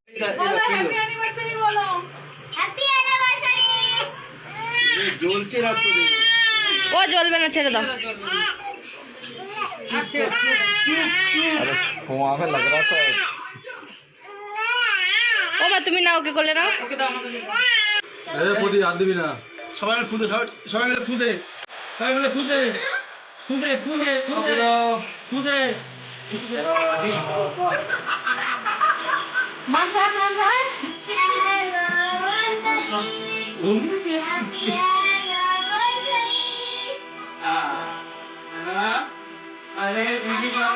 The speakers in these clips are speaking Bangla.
बोलो हैप्पी एनिवर्सरी बोलो हैप्पी एनिवर्सरी ये জ্বলছে না তো ও জ্বলবে না ছেড়ে দাও अरे कुआं में लग रहा था ও মা তুমি নাও ওকে কোলে নাও अरे पोती हाथ दिबी ना সবাই মিলে ফুদে সবাই মিলে ফুদে সবাই মিলে ফুদে ফুদে ফুদে ফুদে ফুদে माथा माथा अरे दीदी का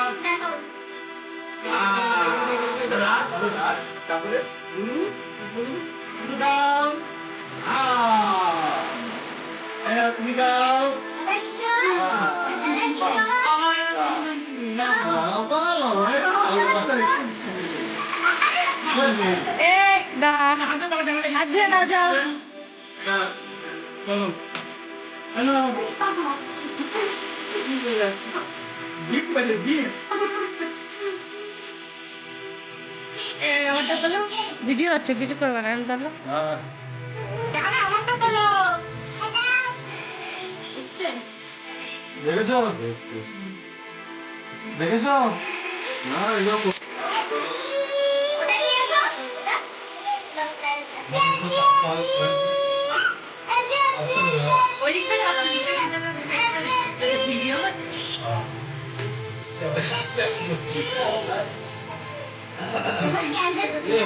এক দা হাত ধুয়ে নাও যাও ভিডিও হচ্ছে কিছু করবে না তাহলে দেখেছ দেখেছ না এগুলো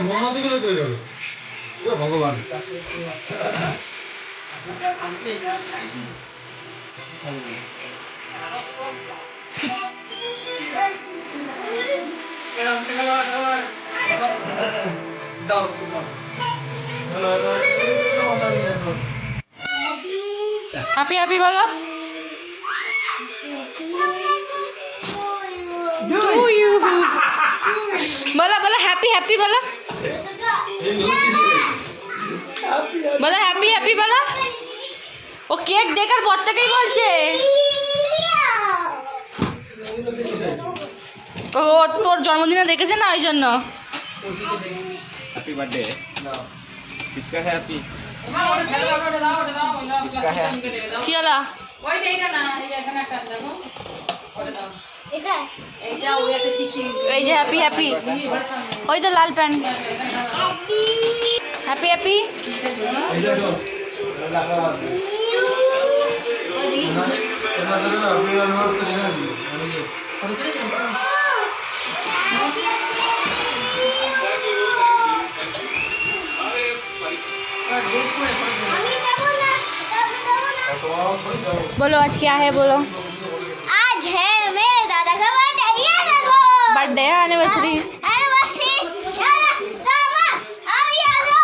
মহাদিগুলো তৈরি হলো ভগবান হ্যাপি হ্যাপি বলো টু ইউ বলো বলো হ্যাপি হ্যাপি বলো বলো হ্যাপি হ্যাপি বলো ও কেক দেখার পর থেকেই বলছে ও তোর জন্মদিনে দেখেছে না ওই জন্য हैप्पी बर्थडे किसका है हैप्पी किसका है কি হলো ওই যে এটা না এই যে এখানে একটা আছে দেখো ওটা দাও এটা এইটা ওই একটা চিচি এই যে হ্যাপি হ্যাপি ওই তো লাল প্যান্ট হ্যাপি হ্যাপি बोलो आज क्या है बोलो आज है मेरे दादा का बर्थडे ये देखो बर्थडे है एनिवर्सरी एनिवर्सरी दादा आ ये लो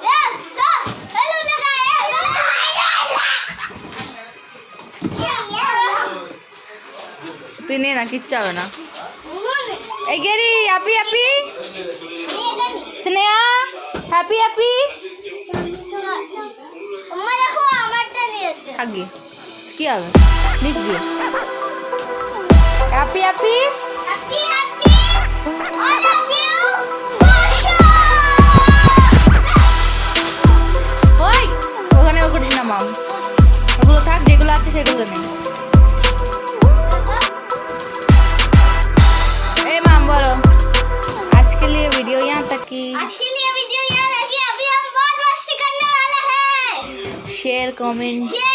ले सो हेलो তুই নে না কিচ্ছু হবে না এই গেরি happy happy Sneha happy happy अम्मा देखो আমারটা নিয়েছে থাকি কি হবে লিখ দিয়ে happy happy happy happy I love you ওই ওখানে ও করিস না মাম ওগুলো থাক যেগুলো আছে সেগুলো নেই ए माम बोलो आज के लिए वीडियो यहाँ तक की आज के लिए वीडियो यहाँ लगी अभी हम बहुत मस्ती करने वाले हैं शेयर कमेंट